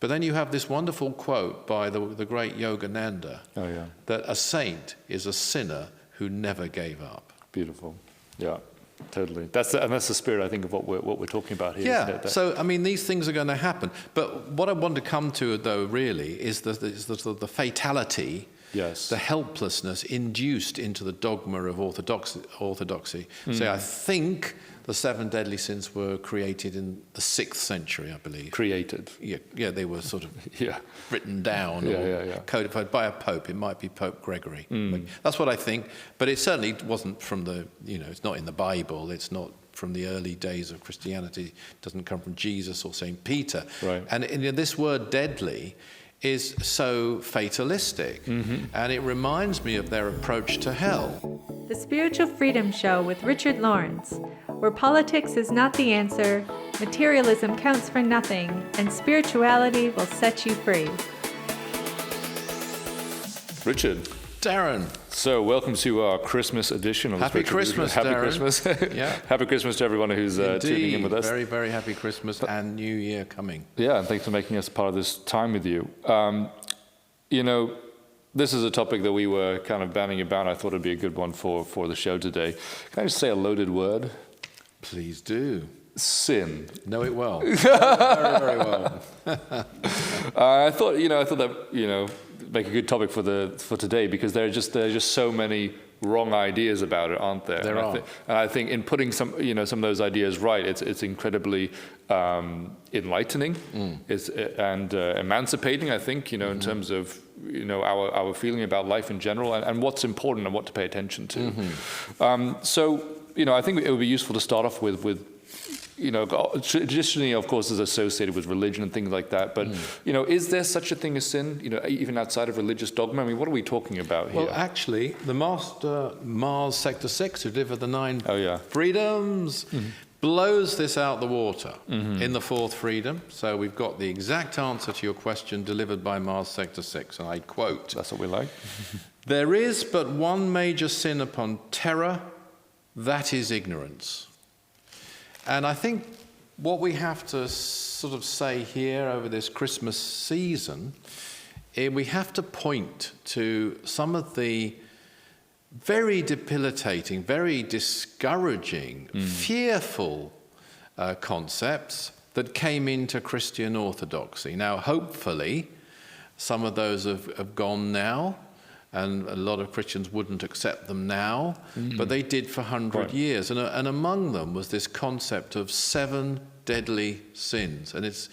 But then you have this wonderful quote by the great Yogananda, that a saint is a sinner who never gave up. Beautiful. Yeah, totally. That's the spirit, I think, of what we're talking about here. Yeah. Isn't it? So I mean, these things are going to happen. But what I want to come to, though, really, is the fatality. Yes. The helplessness induced into the dogma of orthodoxy. So I think the 7 deadly sins were created in the 6th century, I believe. Created. Yeah, they were sort of written down or codified by a pope. It might be Pope Gregory. That's what I think. But it certainly wasn't from it's not in the Bible. It's not from the early days of Christianity. It doesn't come from Jesus or St. Peter. Right. And this word deadly is so fatalistic, and it reminds me of their approach to hell. The Spiritual Freedom Show with Richard Lawrence, where politics is not the answer, materialism counts for nothing, and spirituality will set you free. Richard. Darren. So welcome to our Christmas edition of Happy Christmas, Happy Darren. Christmas. Yeah. Happy Christmas to everyone who's tuning in with us. Very, very happy Christmas and New Year coming. Yeah, and thanks for making us part of this time with you. This is a topic that we were kind of banning about. I thought it'd be a good one for the show today. Can I just say a loaded word? Please do. Sin. Know it well. Very, very well. I thought that make a good topic for today, because there are just so many wrong ideas about it, aren't there? There are. And I think in putting some of those ideas right, it's incredibly enlightening, and emancipating. I think in terms of our feeling about life in general, and what's important and what to pay attention to. So I think it would be useful to start off with. Traditionally, of course, is associated with religion and things like that. But, is there such a thing as sin, even outside of religious dogma? I mean, what are we talking about here? Well, actually, the master, Mars Sector 6, who delivered the 9 freedoms, blows this out the water in the 4th freedom. So we've got the exact answer to your question delivered by Mars Sector 6. And I quote, That's what we like. "There is but one major sin upon terror, that is ignorance." And I think what we have to sort of say here over this Christmas season, we have to point to some of the very debilitating, very discouraging, fearful concepts that came into Christian orthodoxy. Now, hopefully, some of those have gone now, and a lot of Christians wouldn't accept them now, but they did for 100 years. And among them was this concept of 7 deadly sins. And it's,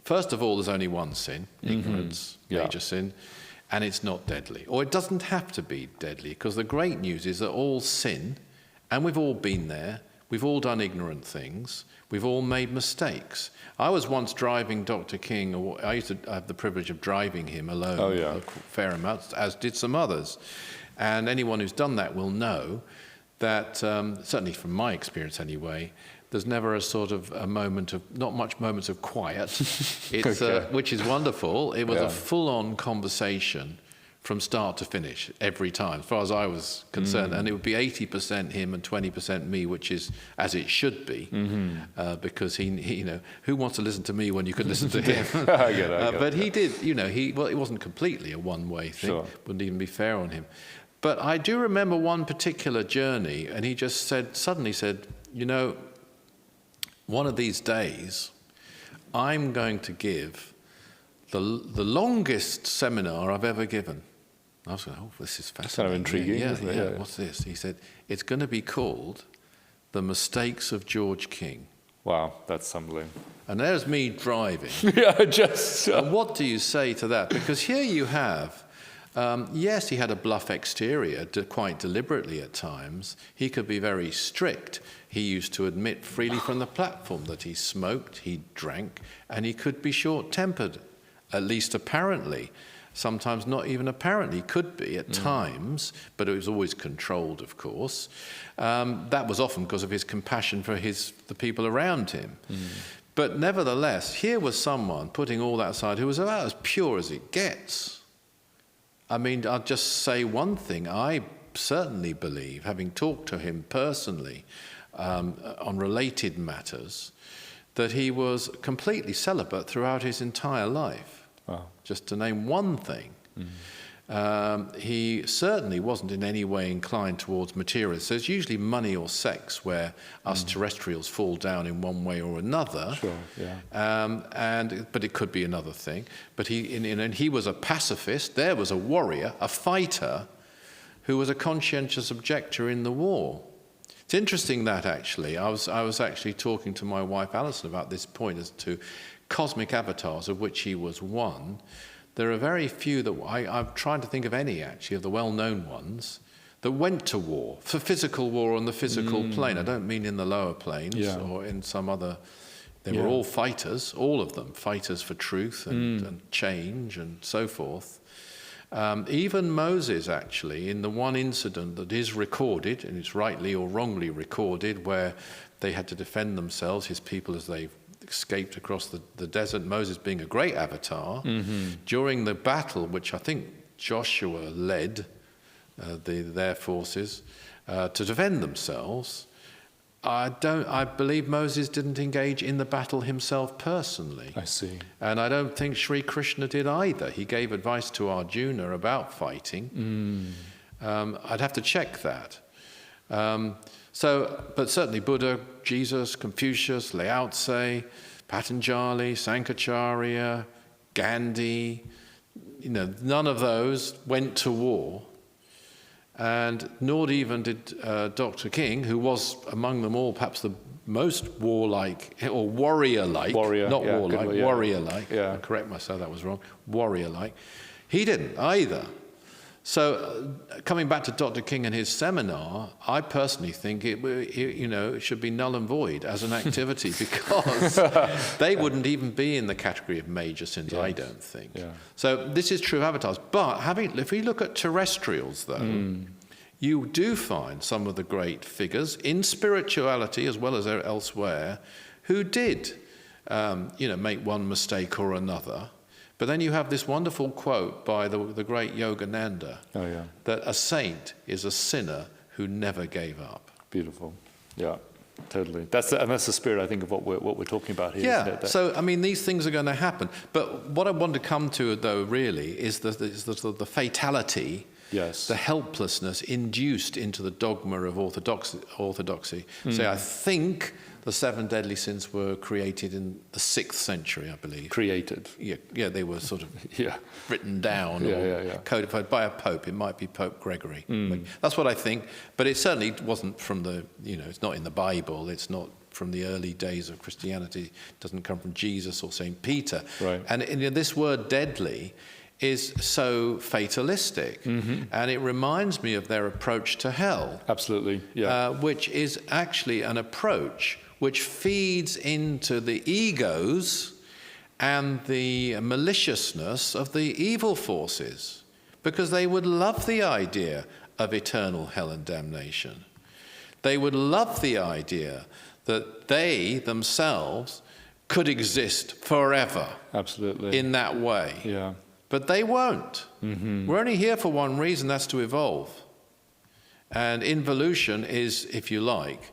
first of all, there's only one sin, ignorance, major sin, and it's not deadly. Or it doesn't have to be deadly, because the great news is that all sin, and we've all been there, we've all done ignorant things, we've all made mistakes. I was once driving Dr. King. I used to have the privilege of driving him alone a fair amount, as did some others. And anyone who's done that will know that, certainly from my experience anyway, there's never a sort of a moment of, not much moments of quiet, it's, which is wonderful. It was a full-on conversation from start to finish every time, as far as I was concerned. And it would be 80% him and 20% me, which is as it should be, because he who wants to listen to me when you can listen to him? I get it. But he did, it wasn't completely a one-way thing. Sure. Wouldn't even be fair on him. But I do remember one particular journey, and he just suddenly said, one of these days, I'm going to give the longest seminar I've ever given. I was like, this is fascinating. Kind of intriguing, isn't it? Yeah, what's this? He said, it's going to be called The Mistakes of George King. Wow, that's humbling. And there's me driving. And what do you say to that? Because here you have, yes, he had a bluff exterior, quite deliberately at times. He could be very strict. He used to admit freely from the platform that he smoked, he drank, and he could be short-tempered, at least apparently. Sometimes not even apparently, could be at times, but it was always controlled, of course. That was often because of his compassion for the people around him. But nevertheless, here was someone putting all that aside who was about as pure as it gets. I mean, I'll just say one thing. I certainly believe, having talked to him personally on related matters, that he was completely celibate throughout his entire life. Wow. Just to name one thing. He certainly wasn't in any way inclined towards materialism. So it's usually money or sex where us terrestrials fall down in one way or another. Sure, yeah. But it could be another thing. But he was a pacifist. There was a warrior, a fighter, who was a conscientious objector in the war. It's interesting that actually, I was actually talking to my wife Alison about this point as to cosmic avatars, of which he was one. There are very few that I'm trying to think of any actually of the well-known ones that went to war, for physical war on the physical plane. I don't mean in the lower planes or in some other. They were all fighters, all of them, fighters for truth and change and so forth. Even Moses, actually, in the one incident that is recorded, and it's rightly or wrongly recorded, where they had to defend themselves, his people, as they escaped across the desert, Moses being a great avatar, during the battle, which I think Joshua led their forces to defend themselves, I believe Moses didn't engage in the battle himself personally. I see. And I don't think Sri Krishna did either. He gave advice to Arjuna about fighting. I'd have to check that. But certainly Buddha, Jesus, Confucius, Lao Tse, Patanjali, Sankaracharya, Gandhi, none of those went to war. And nor even did Dr. King, who was among them all perhaps the most warlike, or warrior-like, not warlike, warrior-like. I correct myself, that was wrong, warrior-like. He didn't either. So coming back to Dr. King and his seminar, I personally think it should be null and void as an activity because they wouldn't even be in the category of major sins, I don't think. Yeah. So this is true of avatars. But if we look at terrestrials, though, you do find some of the great figures in spirituality as well as elsewhere who did, make one mistake or another. But then you have this wonderful quote by the great Yogananda, that a saint is a sinner who never gave up. Beautiful. Yeah, totally. That's the spirit, I think, of what we're talking about here. Yeah, isn't it? so, I mean, these things are going to happen. But what I want to come to, though, really, is the fatality, the helplessness induced into the dogma of orthodoxy. Say, I think the 7 deadly sins were created in the 6th century, I believe. Created. Yeah, they were sort of written down or codified by a pope. It might be Pope Gregory. That's what I think. But it certainly wasn't from it's not in the Bible. It's not from the early days of Christianity. It doesn't come from Jesus or St. Peter. Right. And this word deadly is so fatalistic. And it reminds me of their approach to hell. Absolutely, which is actually an approach which feeds into the egos and the maliciousness of the evil forces, because they would love the idea of eternal hell and damnation. They would love the idea that they themselves could exist forever. Absolutely. In that way. Yeah. But they won't. We're only here for one reason, that's to evolve. And involution is, if you like,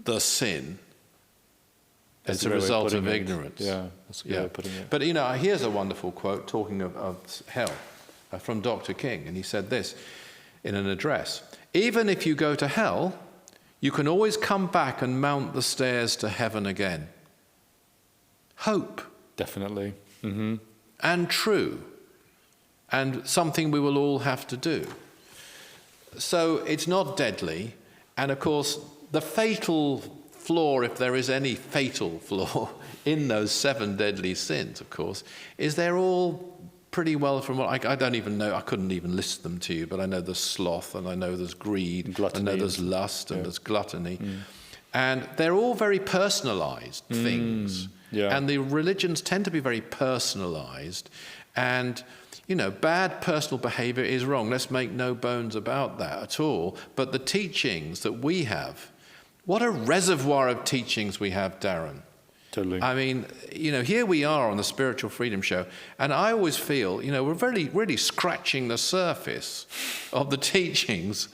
the sin. It's a result of ignorance. Yeah, that's a good way of putting it. But, here's a wonderful quote talking of hell from Dr. King. And he said this in an address. Even if you go to hell, you can always come back and mount the stairs to heaven again. Hope. Definitely. And true. And something we will all have to do. So it's not deadly. And of course, the fatal flaw, if there is any fatal flaw in those 7 deadly sins, of course, is they're all pretty well from what I don't even know. I couldn't even list them to you, but I know there's sloth, and I know there's greed, gluttony, I know there's lust, and there's gluttony. And they're all very personalized things. And the religions tend to be very personalized. And, bad personal behavior is wrong. Let's make no bones about that at all. But the teachings that we have, what a reservoir of teachings we have, Darren. Totally. I mean, here we are on the Spiritual Freedom Show, and I always feel, we're really, really scratching the surface of the teachings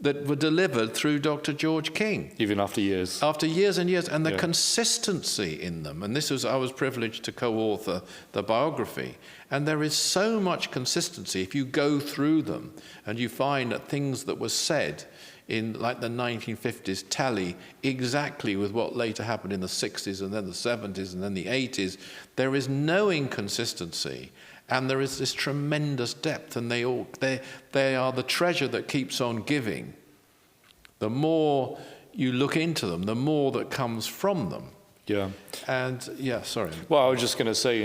that were delivered through Dr. George King. Even after years. After years and years, and the Yeah. consistency in them. And I was privileged to co-author the biography. And there is so much consistency if you go through them and you find that things that were said in like the 1950s tally exactly with what later happened in the 60s and then the 70s and then the 80s. There is no inconsistency. And there is this tremendous depth, and they are the treasure that keeps on giving. The more you look into them, the more that comes from them. Yeah. And yeah, sorry. Well, I was just going to say,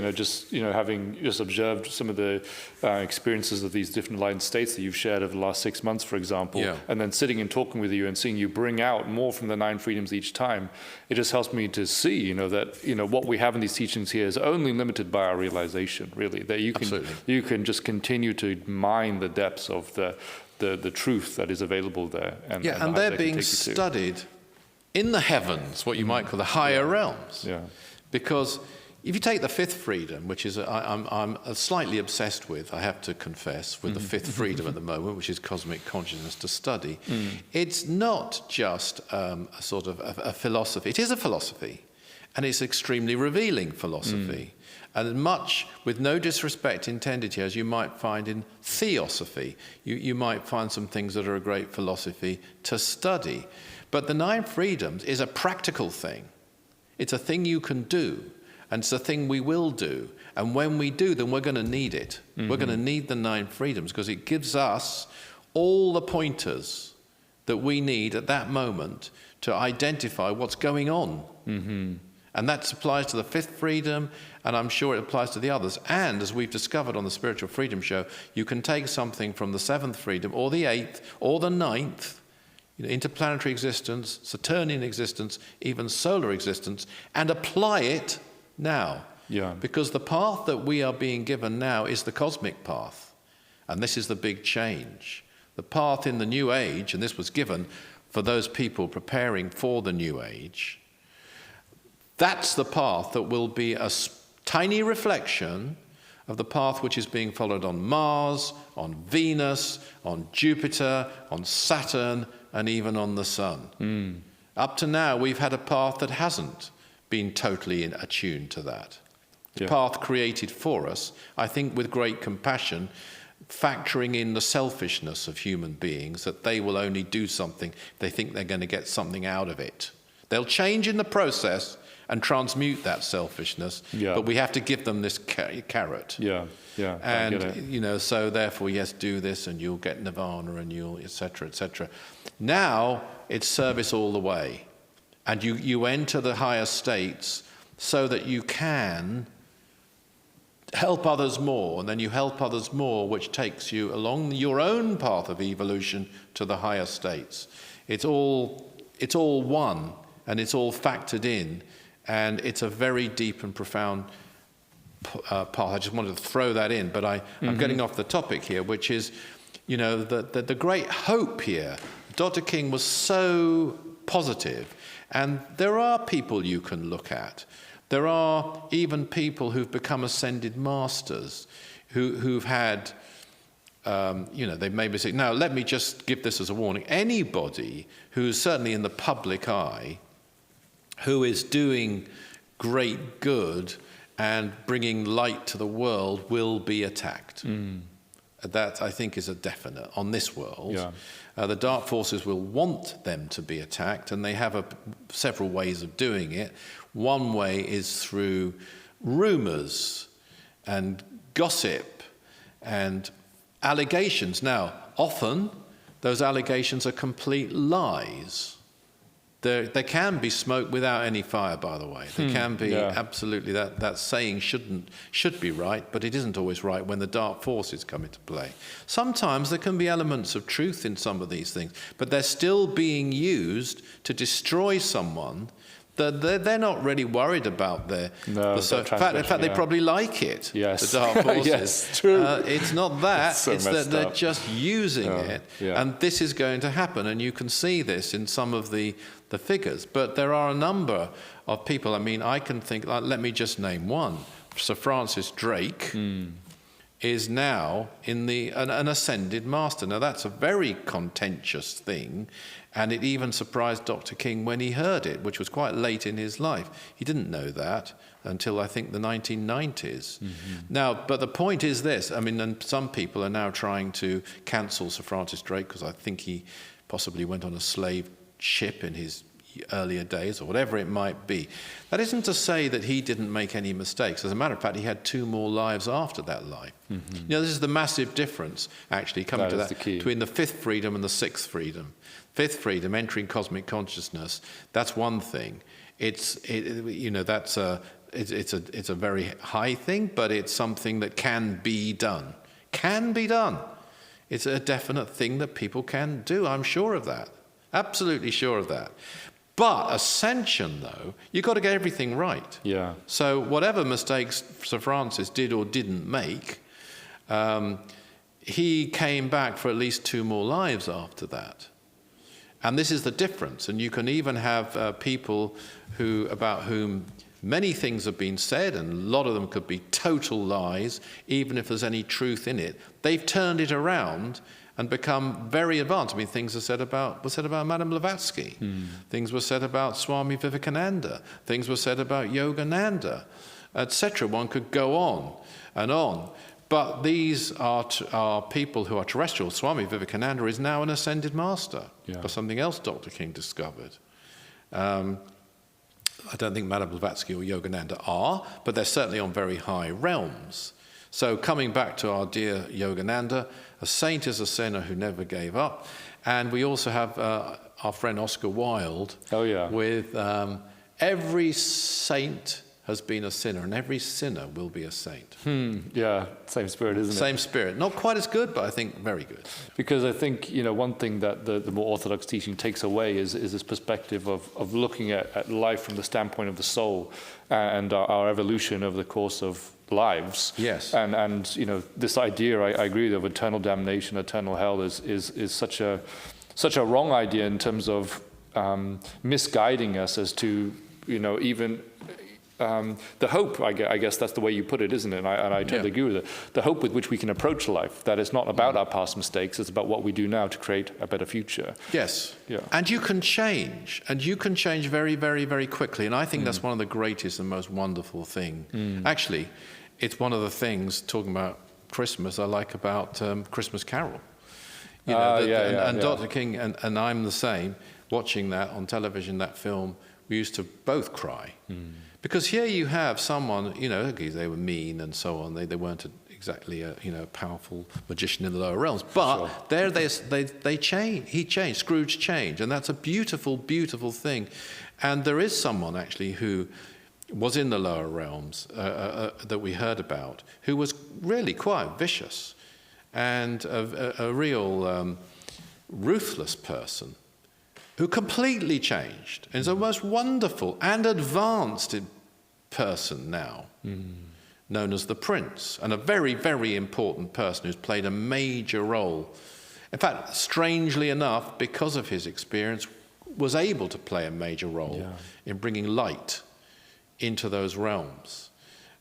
having just observed some of the experiences of these different enlightened states that you've shared over the last 6 months, for example, Yeah. and then sitting and talking with you and seeing you bring out more from the 9 freedoms each time, it just helps me to see, that what we have in these teachings here is only limited by our realization, really. That you can just continue to mine the depths of the truth that is available there, and they're being studied in the heavens, what you might call the higher realms. Yeah. Because if you take the fifth freedom, which is I'm slightly obsessed with, I have to confess, with the fifth freedom at the moment, which is cosmic consciousness to study, it's not just a sort of a philosophy. It is a philosophy, and it's extremely revealing philosophy. And much, with no disrespect intended here, as you might find in theosophy, you might find some things that are a great philosophy to study. But the 9 freedoms is a practical thing. It's a thing you can do, and it's a thing we will do. And when we do, then we're going to need it. We're going to need the 9 freedoms because it gives us all the pointers that we need at that moment to identify what's going on. And that applies to the fifth freedom, and I'm sure it applies to the others. And as we've discovered on the Spiritual Freedom Show, you can take something from the 7th freedom or the 8th or the 9th, interplanetary existence, Saturnian existence, even solar existence, and apply it now. Yeah. Because the path that we are being given now is the cosmic path. And this is the big change. The path in the New Age, and this was given for those people preparing for the New Age, that's the path that will be a tiny reflection of the path which is being followed on Mars, on Venus, on Jupiter, on Saturn, and even on the Sun. Up to now, we've had a path that hasn't been totally attuned to that. The path created for us, I think with great compassion, factoring in the selfishness of human beings, that they will only do something if they think they're going to get something out of it. They'll change in the process and transmute that selfishness, but we have to give them this carrot. And so therefore, yes, do this and you'll get nirvana and you'll etc., etc. Now it's service all the way, and you enter the higher states so that you can help others more, and then you help others more, which takes you along your own path of evolution to the higher states. It's all one, and it's all factored in. And it's a very deep and profound path. I just wanted to throw that in, but I'm getting off the topic here, which is, the great hope here. Dr. King was so positive, and there are people you can look at. There are even people who've become ascended masters, who've had, they've made mistakes. Now, let me just give this as a warning. Anybody who's certainly in the public eye, who is doing great good and bringing light to the world, will be attacked. That, I think, is a definite on this world. The dark forces will want them to be attacked, and they have several ways of doing it. One way is through rumors and gossip and allegations. Now, often those allegations are complete lies. There can be smoke without any fire, by the way. There can be absolutely, that saying should be right, but it isn't always right when the dark forces come into play. Sometimes there can be elements of truth in some of these things, but they're still being used to destroy someone. They're not really worried about their... In fact, they probably like it, the dark forces. Yes, true. It's not that, it's that they're just using it. And this is going to happen, and you can see this in some of the figures. But there are a number of people, I can think, let me just name one. Sir Francis Drake, in is now an ascended master. Now that's a very contentious thing, and it even surprised Dr. King when he heard it, which was quite late in his life. He didn't know that until I think the 1990s. Now, but the point is this, I mean, and some people are now trying to cancel Sir Francis Drake because I think he possibly went on a slave ship in his earlier days, or whatever it might be. That isn't to say that he didn't make any mistakes. As a matter of fact, he had 2 more lives after that life. You know, this is the massive difference, actually, coming to that, between the 5th freedom and the 6th freedom. 5th freedom, entering cosmic consciousness, that's one thing. It's a very high thing, but it's something that can be done. Can be done. It's a definite thing that people can do. I'm sure of that. Absolutely sure of that. But ascension, though, you've got to get everything right. Yeah. So whatever mistakes Sir Francis did or didn't make, he came back for at least 2 more lives after that. And this is the difference. And you can even have people about whom many things have been said, and a lot of them could be total lies, even if there's any truth in it. They've turned it around and become very advanced. I mean, things were said about Madame Blavatsky. Things were said about Swami Vivekananda. Things were said about Yogananda, etc. One could go on and on. But these are people who are terrestrial. Swami Vivekananda is now an ascended master, for something else Dr. King discovered. I don't think Madame Blavatsky or Yogananda are, but they're certainly on very high realms. So coming back to our dear Yogananda, a saint is a sinner who never gave up. And we also have our friend Oscar Wilde with every saint has been a sinner, and every sinner will be a saint. Yeah, same spirit, isn't it? Same spirit. Not quite as good, but I think very good. Because I think, one thing that the more orthodox teaching takes away is this perspective of looking at life from the standpoint of the soul and our evolution over the course of lives. Yes. And this idea, I agree, of eternal damnation, eternal hell is such a wrong idea in terms of misguiding us as to, even the hope, I guess that's the way you put it, isn't it? And I totally agree with it. The hope with which we can approach life, that it's not about our past mistakes, it's about what we do now to create a better future. Yes. Yeah. And you can change. And you can change very, very, very quickly. And I think that's one of the greatest and most wonderful things. Actually, it's one of the things, talking about Christmas, I like about Christmas Carol. Dr. King and I'm the same, watching that on television, that film, we used to both cry. Because here you have someone, they were mean and so on. They weren't exactly a powerful magician in the lower realms. But they change. He changed. Scrooge changed, and that's a beautiful, beautiful thing. And there is someone actually who was in the lower realms that we heard about, who was really quite vicious and a real ruthless person, who completely changed and is a most wonderful and advanced person now, known as the Prince, and a very, very important person who's played a major role. In fact, strangely enough, because of his experience, was able to play a major role in bringing light into those realms.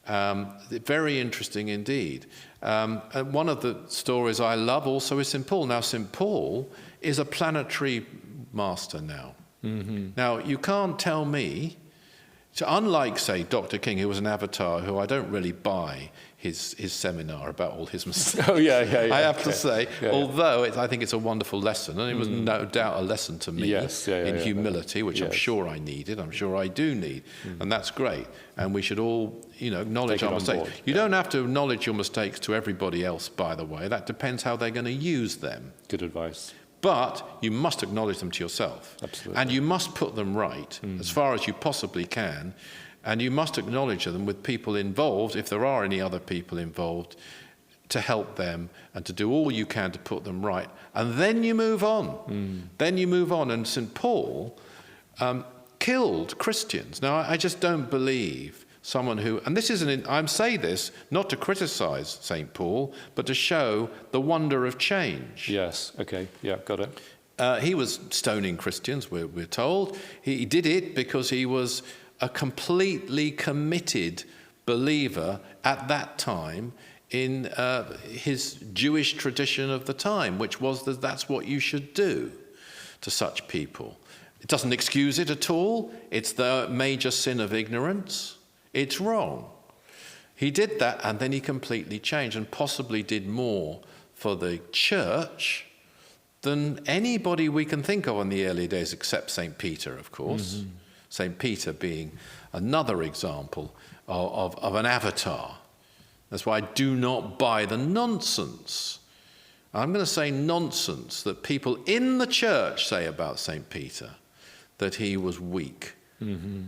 Very interesting indeed. And one of the stories I love also is St. Paul. Now, St. Paul is a planetary master now. Now, you can't tell me, so unlike, say, Dr. King, who was an avatar, who I don't really buy his seminar about all his mistakes. I have to say, although I think it's a wonderful lesson, and it was no doubt a lesson to me in humility, which I'm sure I needed, I'm sure I do need, and that's great. And we should all, acknowledge our mistakes. You don't have to acknowledge your mistakes to everybody else, by the way. That depends how they're going to use them. Good advice. But you must acknowledge them to yourself. Absolutely. And you must put them right as far as you possibly can. And you must acknowledge them with people involved, if there are any other people involved, to help them and to do all you can to put them right. And then you move on. Then you move on. And St. Paul killed Christians. Now, I just don't believe someone who, and this isn't, I'm saying this not to criticize St. Paul, but to show the wonder of change. Yes, okay, yeah, got it. He was stoning Christians, we're told. He did it because he was a completely committed believer at that time in his Jewish tradition of the time, which was that that's what you should do to such people. It doesn't excuse it at all. It's the major sin of ignorance. It's wrong. He did that, and then he completely changed, and possibly did more for the church than anybody we can think of in the early days, except St. Peter, of course. Mm-hmm. St. Peter being another example of an avatar. That's why I do not buy the nonsense. I'm going to say nonsense that people in the church say about St. Peter, that he was weak. Mm-hmm.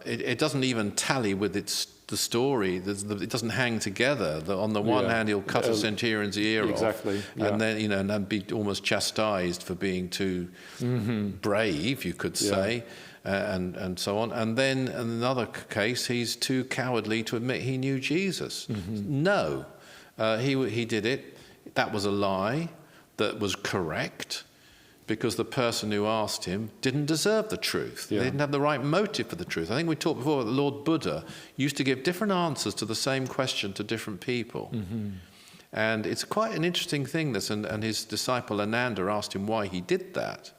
It doesn't even tally with the story. It doesn't hang together. On the one hand, he'll cut a centurion's ear off, and then and then be almost chastised for being too brave, you could say, and so on. And then in another case, he's too cowardly to admit he knew Jesus. Mm-hmm. No, he did it. That was a lie that was correct, because the person who asked him didn't deserve the truth. Yeah. They didn't have the right motive for the truth. I think we talked before that the Lord Buddha used to give different answers to the same question to different people. Mm-hmm. And it's quite an interesting thing, this. And his disciple Ananda asked him why he did that.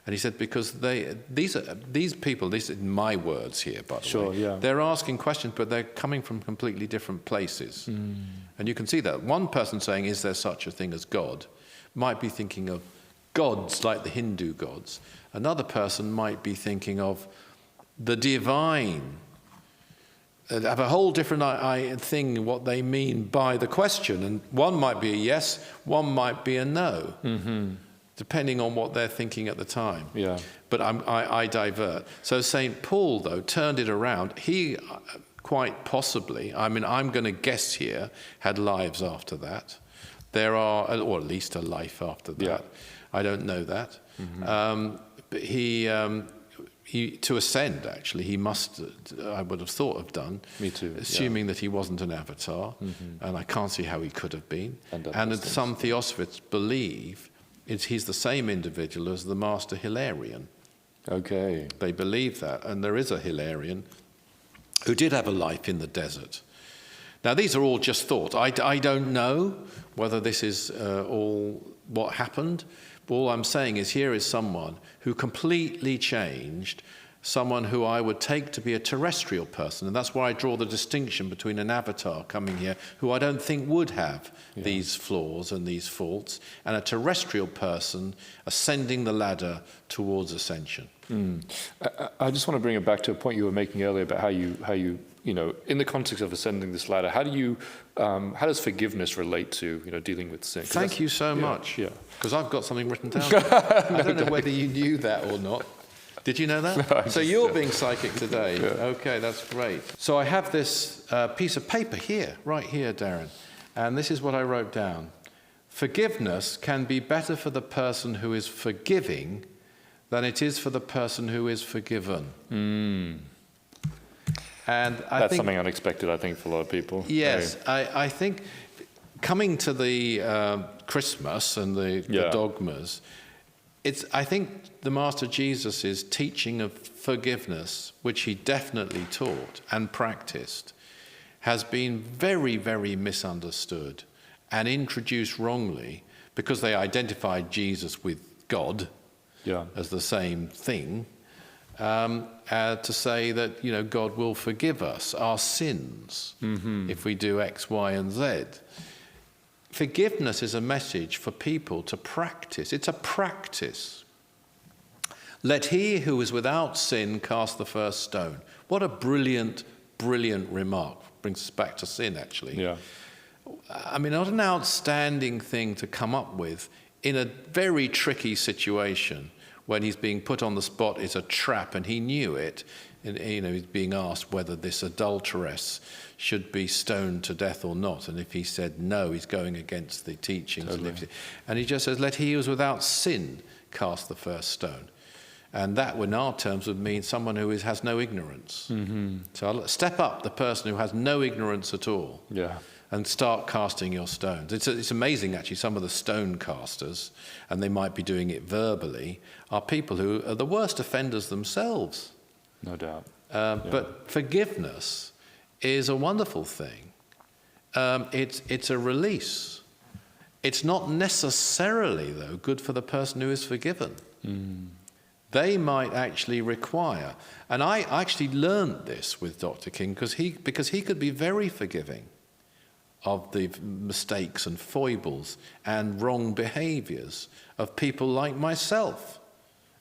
And he said, because these people, these are my words here, by the way, they're asking questions, but they're coming from completely different places. Mm. And you can see that. One person saying, is there such a thing as God, might be thinking of gods like the Hindu gods. Another person might be thinking of the divine. Have a whole different thing what they mean by the question. And one might be a yes, one might be a no, depending on what they're thinking at the time. Yeah. But I divert. So St. Paul, though, turned it around. He quite possibly, I mean, I'm going to guess here, had lives after that. There are, or at least a life after that. Yeah. I don't know that. Mm-hmm. But he to ascend, actually, he must, I would have thought, have done. Me too. Assuming that he wasn't an avatar, and I can't see how he could have been. And some theosophists believe he's the same individual as the Master Hilarion. Okay. They believe that, and there is a Hilarion who did have a life in the desert. Now, these are all just thoughts. I don't know whether this is all what happened. All I'm saying is here is someone who completely changed, someone who I would take to be a terrestrial person. And that's why I draw the distinction between an avatar coming here, who I don't think would have these flaws and these faults, and a terrestrial person ascending the ladder towards ascension. Mm. I just want to bring it back to a point you were making earlier about how you in the context of ascending this ladder, how does forgiveness relate to, dealing with sin? Thank you so much. Yeah. Because I've got something written down. I don't know whether you knew that or not. Did you know that? No, so you're being psychic today. Yeah. Okay, that's great. So I have this piece of paper here, right here, Darren. And this is what I wrote down. Forgiveness can be better for the person who is forgiving than it is for the person who is forgiven. Mm. And that's something unexpected, I think, for a lot of people. Yes, I think coming to the Christmas and the dogmas, I think the Master Jesus' teaching of forgiveness, which he definitely taught and practiced, has been very, very misunderstood and introduced wrongly because they identified Jesus with God as the same thing. To say that God will forgive us our sins if we do X, Y, and Z. Forgiveness is a message for people to practice. It's a practice. Let he who is without sin cast the first stone. What a brilliant, brilliant remark. Brings us back to sin, actually. Yeah. I mean, what an outstanding thing to come up with in a very tricky situation. When he's being put on the spot, it's a trap, and he knew it. And, he's being asked whether this adulteress should be stoned to death or not. And if he said no, he's going against the teachings. Totally. And he just says, let he who is without sin cast the first stone. And that, in our terms, would mean someone who has no ignorance. Mm-hmm. So I'll step up the person who has no ignorance at all. Yeah. And start casting your stones. It's amazing, actually, some of the stone casters, and they might be doing it verbally, are people who are the worst offenders themselves. No doubt. But forgiveness is a wonderful thing. it's a release. It's not necessarily, though, good for the person who is forgiven. They might actually require, and I actually learned this with Dr. King because he could be very forgiving of the mistakes and foibles and wrong behaviors of people like myself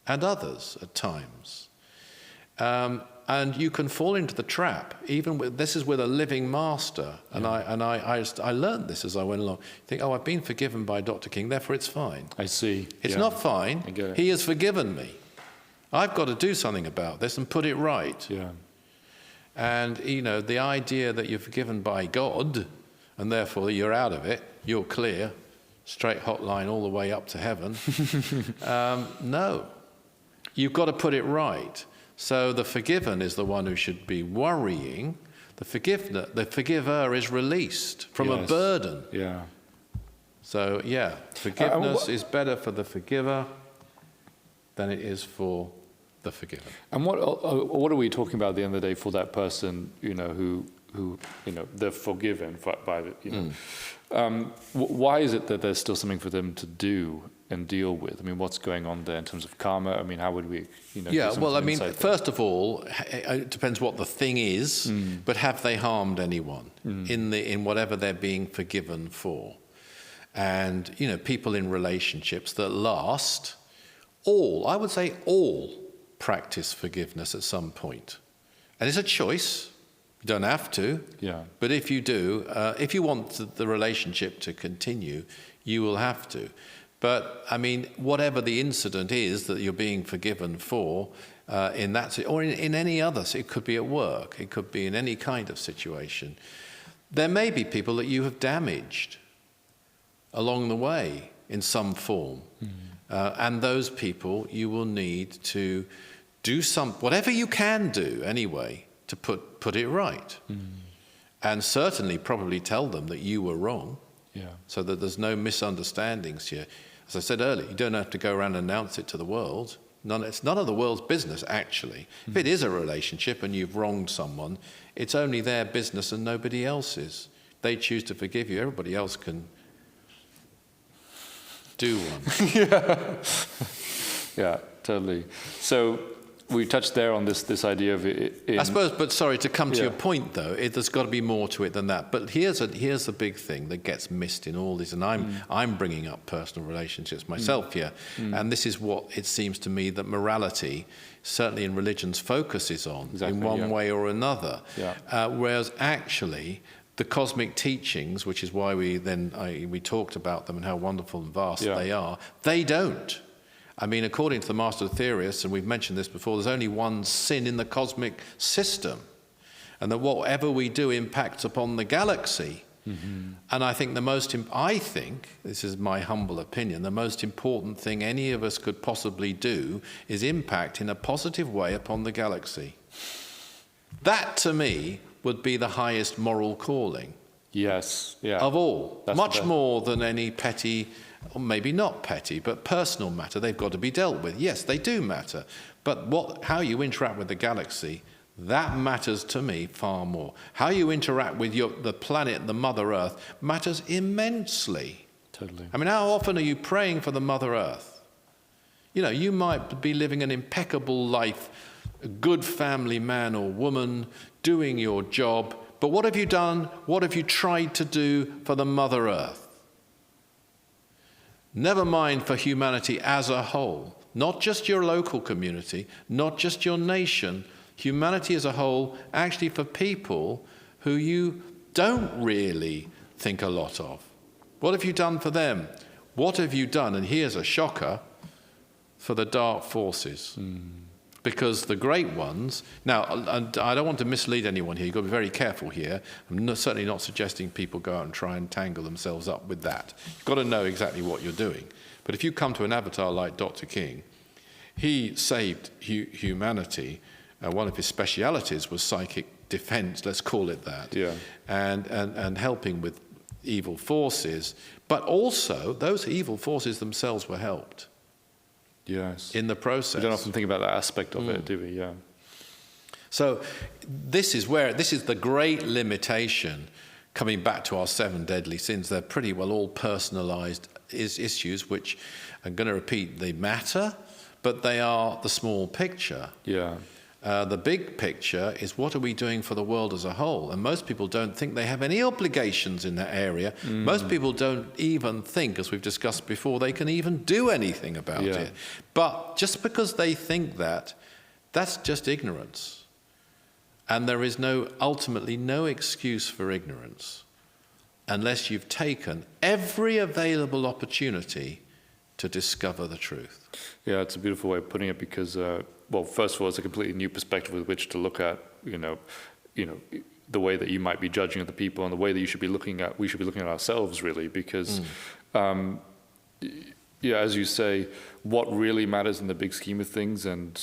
and others at times. And you can fall into the trap. This is with a living master, and I learned this as I went along. You think, I've been forgiven by Dr. King, therefore it's fine. I see. It's not fine. I get it. He has forgiven me. I've got to do something about this and put it right. Yeah. And the idea that you're forgiven by God, and therefore you're out of it, you're clear, straight hotline all the way up to heaven. No, you've got to put it right. So the forgiven is the one who should be worrying. The forgiver is released from a burden. Yeah. So forgiveness is better for the forgiver than it is for the forgiven. And what are we talking about at the end of the day for that person, who they're forgiven by the, why is it that there's still something for them to do and deal with? I mean, what's going on there in terms of karma? I mean, how would we, first of all, it depends what the thing is, but have they harmed anyone in whatever they're being forgiven for? And, people in relationships that last, I would say all practice forgiveness at some point. And it's a choice. You don't have to. Yeah. But if you do, if you want the relationship to continue, you will have to. But, whatever the incident is that you're being forgiven for in that, or in any other, it could be at work, it could be in any kind of situation, there may be people that you have damaged along the way in some form. And those people you will need to do whatever you can do anyway to put it right. And certainly probably tell them that you were wrong. Yeah. So that there's no misunderstandings here. As I said earlier, you don't have to go around and announce it to the world. It's none of the world's business, actually. If it is a relationship and you've wronged someone, it's only their business and nobody else's. They choose to forgive you. Everybody else can do one. Yeah, totally. So we touched there on this idea of it. I suppose, but sorry, to come to your point though, there's got to be more to it than that. But here's the big thing that gets missed in all this, and I'm bringing up personal relationships myself here, and this is what it seems to me that morality, certainly in religions, focuses on in one way or another. Yeah. Whereas actually, the cosmic teachings, which is why we talked about them and how wonderful and vast they are, they don't. According to the master theorists, and we've mentioned this before, there's only one sin in the cosmic system, and that whatever we do impacts upon the galaxy. And I think this is my humble opinion, the most important thing any of us could possibly do is impact in a positive way upon the galaxy. That, to me, would be the highest moral calling. Yes, yeah. Of all. That's much more than any petty, or maybe not petty, but personal matter. They've got to be dealt with. Yes, they do matter. But how you interact with the galaxy, that matters to me far more. How you interact with the planet, the Mother Earth, matters immensely. Totally. How often are you praying for the Mother Earth? You might be living an impeccable life, a good family man or woman, doing your job, but what have you done? What have you tried to do for the Mother Earth? Never mind for humanity as a whole, not just your local community, not just your nation, humanity as a whole, actually for people who you don't really think a lot of. What have you done for them? What have you done, and here's a shocker, for the dark forces? Because the great ones, now, and I don't want to mislead anyone here, you've got to be very careful here. I'm certainly not suggesting people go out and try and tangle themselves up with that. You've got to know exactly what you're doing. But if you come to an avatar like Dr. King, he saved humanity. One of his specialities was psychic defense, let's call it that, and helping with evil forces. But also, those evil forces themselves were helped. Yes. In the process. We don't often think about that aspect of it, do we? Yeah. So this is the great limitation coming back to our 7 deadly sins, they're pretty well all personalized issues, which I'm going to repeat, they matter, but they are the small picture. Yeah. The big picture is, what are we doing for the world as a whole? And most people don't think they have any obligations in that area. Most people don't even think, as we've discussed before, they can even do anything about it. But just because they think that, that's just ignorance. And there is ultimately no excuse for ignorance unless you've taken every available opportunity to discover the truth. Yeah, it's a beautiful way of putting it, because, well, first of all, it's a completely new perspective with which to look at, the way that you might be judging other people, and the way that we should be looking at ourselves, really, because, as you say, what really matters in the big scheme of things, and,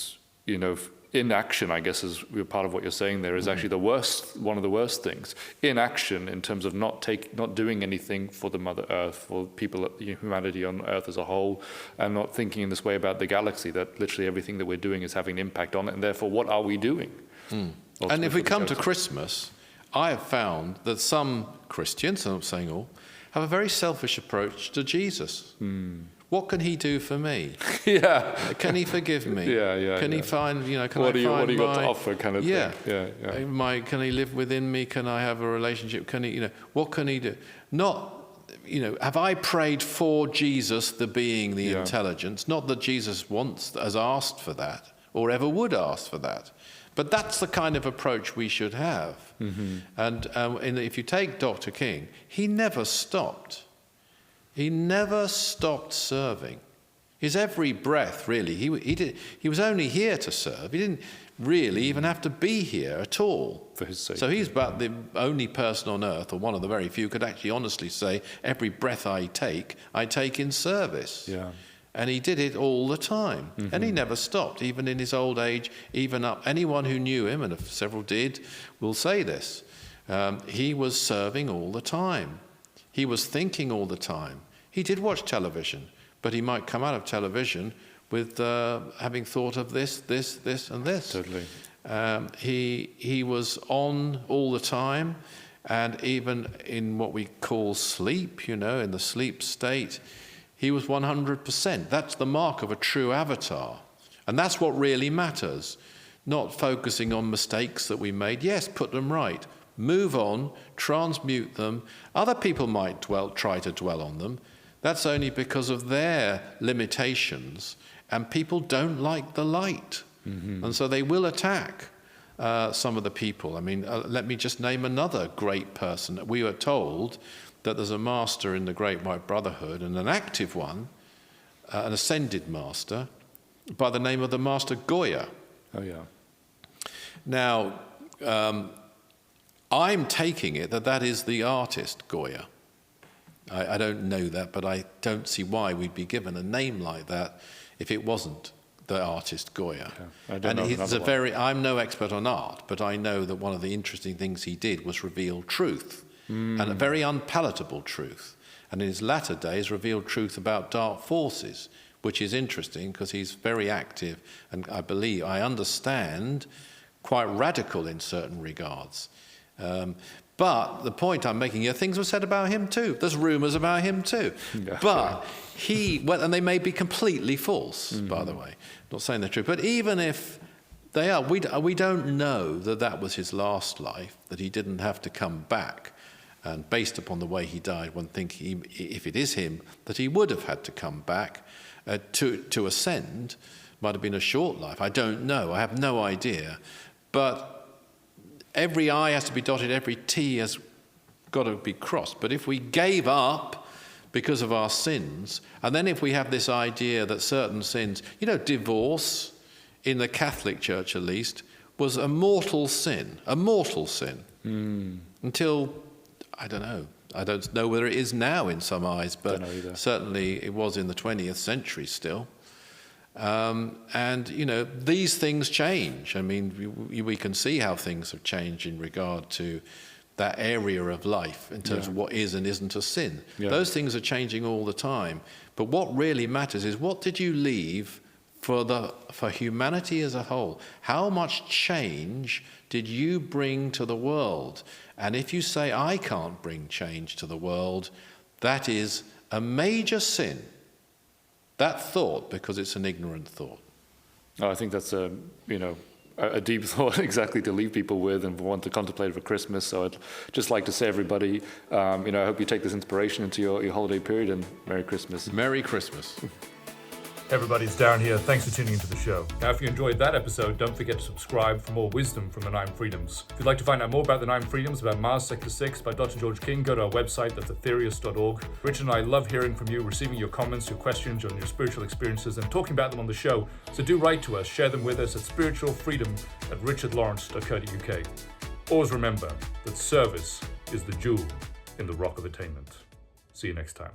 inaction, I guess, is part of what you're saying there, is actually one of the worst things. Inaction, in terms of not doing anything for the Mother Earth, for people, humanity on Earth as a whole, and not thinking in this way about the galaxy, that literally everything that we're doing is having an impact on it, and therefore, what are we doing? And if we come to Christmas, I have found that some Christians, I'm not saying all, have a very selfish approach to Jesus. What can he do for me? Can he forgive me? Can he find, what do you got to offer, kind of thing? Can he live within me? Can I have a relationship? Can he, what can he do? Not, have I prayed for Jesus, the being, the intelligence? Not that Jesus has asked for that, or ever would ask for that. But that's the kind of approach we should have. And if you take Dr. King, he never stopped. He never stopped serving. His every breath, really, he was only here to serve. He didn't really even have to be here at all. For his sake. So he's about the only person on earth, or one of the very few, could actually honestly say, every breath I take in service. And he did it all the time. And he never stopped, even in his old age, even up. Anyone who knew him, and if several did, will say this. He was serving all the time. He was thinking all the time. He did watch television, but he might come out of television with having thought of this, and this. Totally. He was on all the time, and even in what we call sleep, in the sleep state, he was 100%. That's the mark of a true avatar. And that's what really matters, not focusing on mistakes that we made. Yes, put them right. Move on, transmute them. Other people might try to dwell on them. That's only because of their limitations, and people don't like the light. And so they will attack some of the people. I mean, let me just name another great person. We were told that there's a master in the Great White Brotherhood, and an active one, an ascended master, by the name of the Master Goya. Now, I'm taking it that is the artist Goya. I don't know that, but I don't see why we'd be given a name like that if it wasn't the artist Goya. I'm no expert on art, but I know that one of the interesting things he did was reveal truth, and a very unpalatable truth. And in his latter days, revealed truth about dark forces, which is interesting because he's very active, and I understand, quite radical in certain regards. But the point I'm making here, things were said about him too. There's rumors about him too. But and they may be completely false, by the way. I'm not saying they're true. But even if they are, we don't know that was his last life, that he didn't have to come back. And based upon the way he died, one thinks if it is him, that he would have had to come back to ascend. Might have been a short life. I don't know. I have no idea. But every I has to be dotted, every T has got to be crossed. But if we gave up because of our sins, and then if we have this idea that certain sins, divorce, in the Catholic Church at least, was a mortal sin. Until, I don't know. I don't know whether it is now in some eyes, but certainly it was in the 20th century still. And these things change. I mean, we can see how things have changed in regard to that area of life in terms of what is and isn't a sin. Those things are changing all the time. But what really matters is, what did you leave for humanity as a whole. How much change did you bring to the world? And if you say, I can't bring change to the world, that is a major sin. That thought, because it's an ignorant thought. Oh, I think that's a deep thought exactly to leave people with and want to contemplate for Christmas. So I'd just like to say, everybody, I hope you take this inspiration into your holiday period, and Merry Christmas. Merry Christmas. Hey everybody, it's Darren here. Thanks for tuning into the show. Now, if you enjoyed that episode, don't forget to subscribe for more wisdom from the 9 Freedoms. If you'd like to find out more about the 9 Freedoms, about Mars Sector 6 by Dr. George King, go to our website, that's aetherius.org. Richard and I love hearing from you, receiving your comments, your questions on your spiritual experiences, and talking about them on the show. So do write to us, share them with us at spiritualfreedom@richardlawrence.co.uk. Always remember that service is the jewel in the rock of attainment. See you next time.